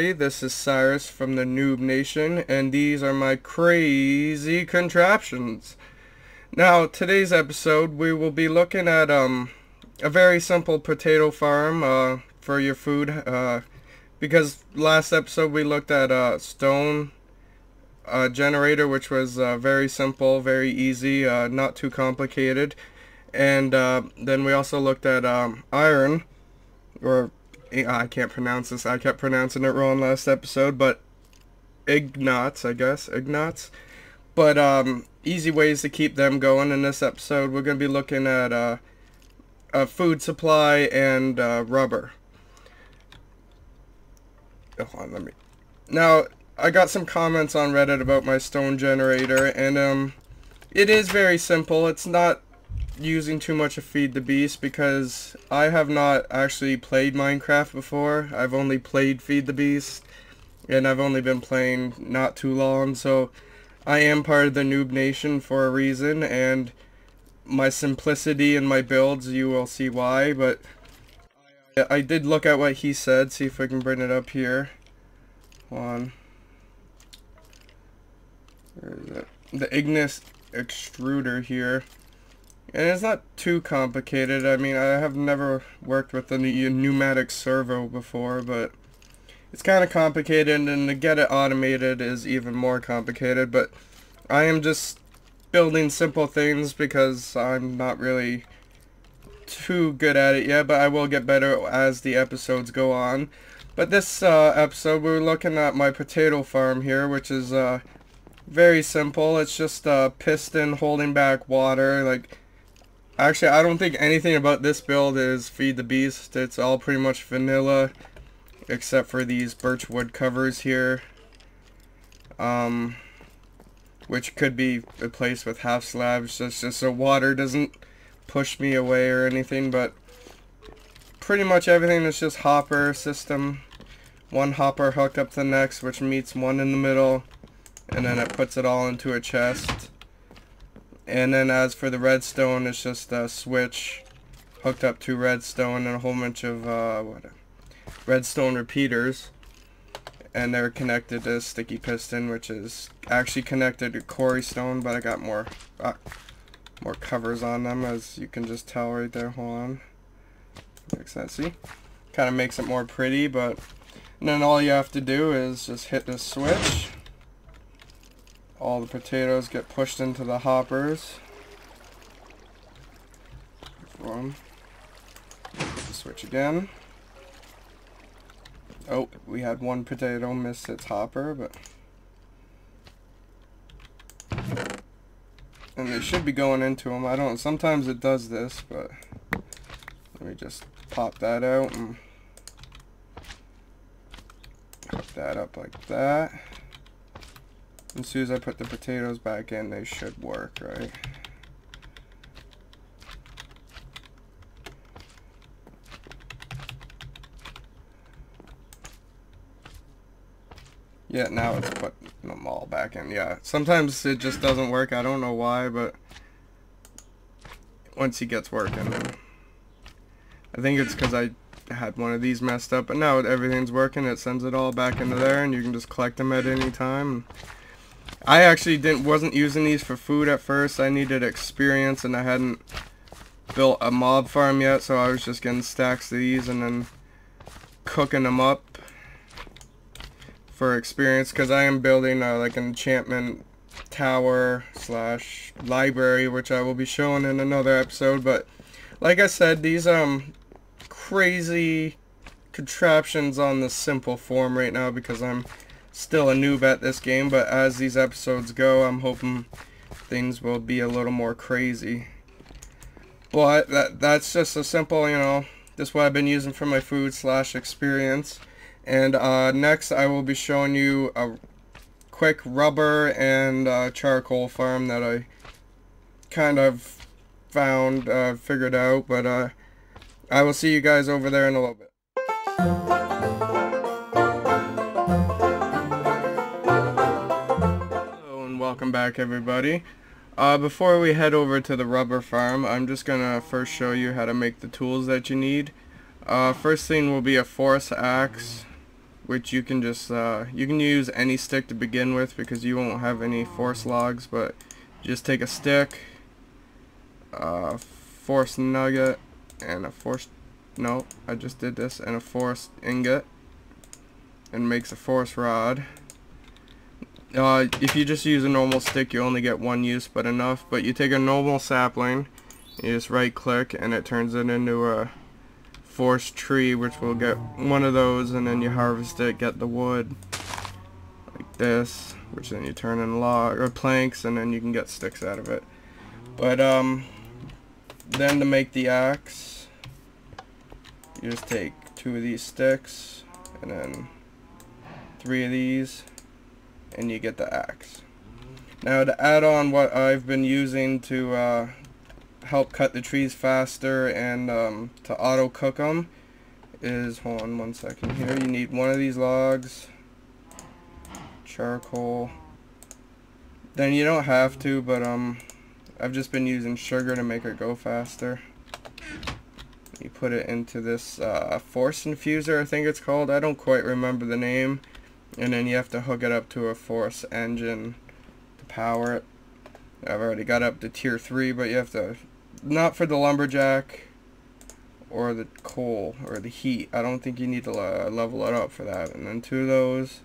everybody, this is Cyrus from the Noob Nation, and these are my crazy contraptions. Now, today's episode, we will be looking at a very simple potato farm for your food, because last episode we looked at a stone generator, which was very simple, very easy, not too complicated, and then we also looked at iron, or I can't pronounce this. I kept pronouncing it wrong last episode, but ignots, I guess, ignots. But easy ways to keep them going. In this episode, we're going to be looking at a food supply and rubber. Hold on, Now, I got some comments on Reddit about my stone generator, and it is very simple. It's not using too much of Feed the Beast because I have not actually played Minecraft before. I've only played Feed the Beast, and I've only been playing not too long, so I am part of the Noob Nation for a reason, and my simplicity in my builds, you will see why. But I did look at what he said, see if I can bring it up here. Hold on. Where is it? The Ignis extruder here. And it's not too complicated. I mean, I have never worked with a pneumatic servo before, but it's kind of complicated, and to get it automated is even more complicated. But I am just building simple things because I'm not really too good at it yet, but I will get better as the episodes go on. But this episode, we're looking at my potato farm here, which is very simple. It's just a piston holding back water. Like, actually, I don't think anything about this build is Feed the Beast. It's all pretty much vanilla, except for these birchwood covers here, which could be replaced with half slabs, just so water doesn't push me away or anything. But pretty much everything is just hopper system. One hopper hooked up to the next, which meets one in the middle, and then it puts it all into a chest. And then as for the redstone, it's just a switch hooked up to redstone and a whole bunch of redstone repeaters. And they're connected to sticky piston, which is actually connected to quarry stone, but I got more covers on them, as you can just tell right there. Hold on. Fix that, see? Kind of makes it more pretty, but and then all you have to do is just hit this switch. All the potatoes get pushed into the hoppers. One. Switch again. Oh, we had one potato miss its hopper, but and they should be going into them. I don't. Sometimes it does this, but let me just pop that out and hook that up like that. As soon as I put the potatoes back in, they should work, right? Yeah, now it's putting them all back in. Yeah, sometimes it just doesn't work. I don't know why, but once he gets working, I think it's because I had one of these messed up, but now everything's working. It sends it all back into there, and you can just collect them at any time. I actually wasn't using these for food at first. I needed experience, and I hadn't built a mob farm yet, so I was just getting stacks of these and then cooking them up for experience, because I am building like an enchantment tower slash library, which I will be showing in another episode. But like I said, these crazy contraptions on the simple form right now because I'm still a noob at this game, but as these episodes go, I'm hoping things will be a little more crazy. But that's just a simple, you know, this is what I've been using for my food slash experience. And next I will be showing you a quick rubber and charcoal farm that I kind of found, figured out, but I will see you guys over there in a little bit. Welcome back, everybody. Before we head over to the rubber farm, I'm just gonna first show you how to make the tools that you need. First thing will be a force axe, which you can just you can use any stick to begin with because you won't have any force logs, but just take a stick, force nugget, and a force, no, I just did this, and a force ingot, and makes a force rod. If you just use a normal stick, you only get one use, but enough. But you take a normal sapling, you just right click, and it turns it into a force tree, which will get one of those, and then you harvest it, get the wood like this, which then you turn in log or planks, and then you can get sticks out of it. But then to make the axe, you just take 2 of these sticks and then 3 of these, and you get the axe. Now to add on what I've been using to help cut the trees faster and to auto cook them is, hold on one second here, you need 1 of these logs, charcoal, then you don't have to, but I've just been using sugar to make it go faster. You put it into this force infuser, I think it's called, I don't quite remember the name, and then you have to hook it up to a force engine to power it. I've already got up to tier 3, but you have to, not for the lumberjack or the coal or the heat, I don't think you need to level it up for that. And then 2 of those,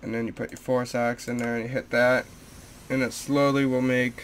and then you put your force axe in there and you hit that, and it slowly will make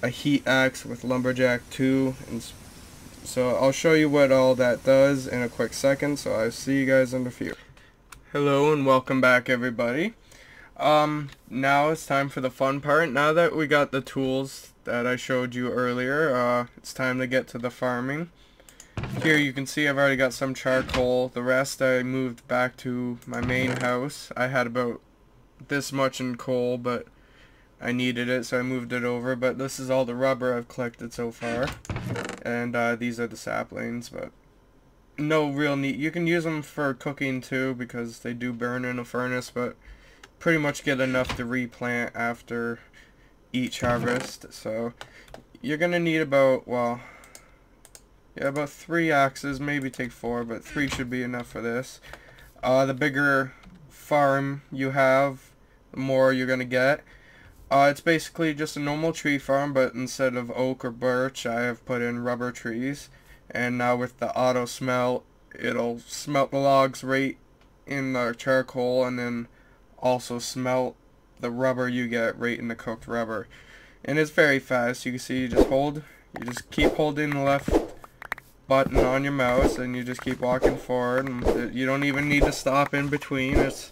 a heat axe with lumberjack 2. And so I'll show you what all that does in a quick second, so I'll see you guys in the few. Hello and welcome back, everybody. Now it's time for the fun part. Now that we got the tools that I showed you earlier, it's time to get to the farming. Here you can see I've already got some charcoal. The rest I moved back to my main house. I had about this much in coal, but I needed it, so I moved it over. But this is all the rubber I've collected so far, and these are the saplings, but no real need. You can use them for cooking too because they do burn in a furnace, but pretty much get enough to replant after each harvest. So you're gonna need about, well, yeah, about 3 axes, maybe take 4, but 3 should be enough for this. The bigger farm you have, the more you're gonna get. It's basically just a normal tree farm, but instead of oak or birch, I have put in rubber trees. And now with the auto smelt, it'll smelt the logs right in the charcoal, and then also smelt the rubber you get right in the cooked rubber. And it's very fast. You can see you just keep holding the left button on your mouse, and you just keep walking forward, and you don't even need to stop in between. It's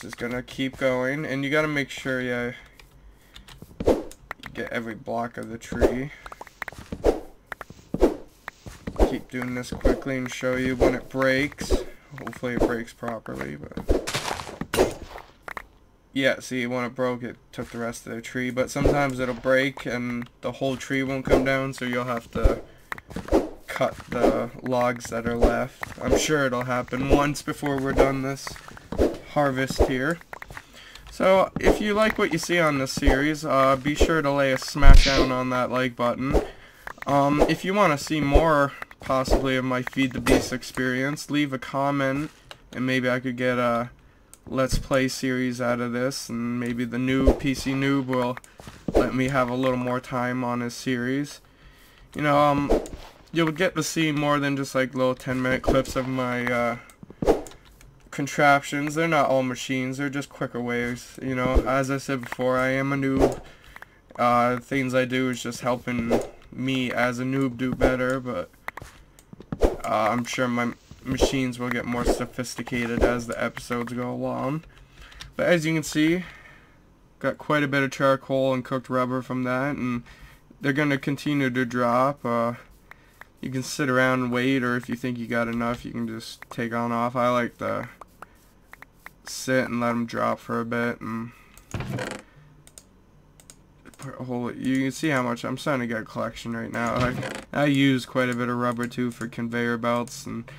just gonna keep going, and you gotta make sure you get every block of the tree. Keep doing this quickly and show you when it breaks. Hopefully it breaks properly, but yeah, see, when it broke, it took the rest of the tree, but sometimes it'll break and the whole tree won't come down, so you'll have to cut the logs that are left. I'm sure it'll happen once before we're done this harvest here. So if you like what you see on this series, be sure to lay a smack down on that like button. If you want to see more possibly of my Feed the Beast experience, leave a comment, and maybe I could get a Let's Play series out of this, and maybe the new PC Noob will let me have a little more time on his series. You know, you'll get to see more than just like little 10-minute clips of my contraptions. They're not all machines, they're just quicker ways. You know, as I said before, I am a noob. Things I do is just helping me as a noob do better, but I'm sure my machines will get more sophisticated as the episodes go along. But as you can see, got quite a bit of charcoal and cooked rubber from that, and they're going to continue to drop. You can sit around and wait, or if you think you got enough, you can just take on off. I like to sit and let them drop for a bit, and you can see how much I'm starting to get a collection right now. I use quite a bit of rubber too for conveyor belts, and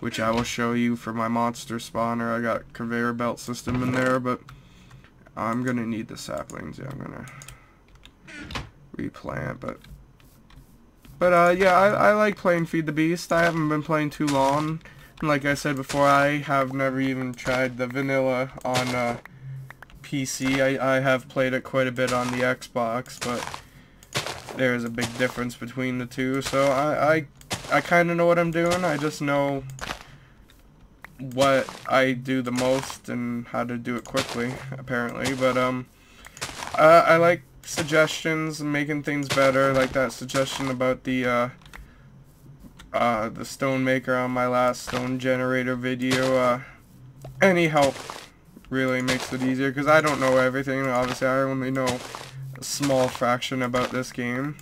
which I will show you for my monster spawner. I got a conveyor belt system in there, but I'm gonna need the saplings. Yeah, I'm gonna replant, but But yeah, I like playing Feed the Beast. I haven't been playing too long. And like I said before, I have never even tried the vanilla on PC. I have played it quite a bit on the Xbox, but there is a big difference between the two. So I kind of know what I'm doing. I just know what I do the most and how to do it quickly, apparently. But I like suggestions and making things better, like that suggestion about the stone maker on my last stone generator video. Any help really makes it easier, because I don't know everything. Obviously, I only know a small fraction about this game.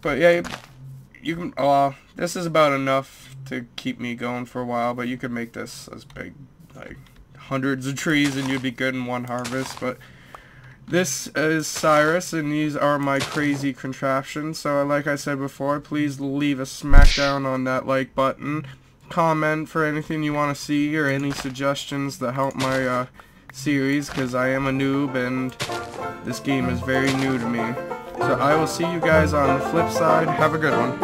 But yeah, you can. This is about enough to keep me going for a while, but you could make this as big, like hundreds of trees, and you'd be good in one harvest. But this is Cyrus, and these are my crazy contraptions. So like I said before, please leave a smackdown on that like button. Comment for anything you want to see or any suggestions that help my series, because I am a noob and this game is very new to me. So I will see you guys on the flip side. Have a good one.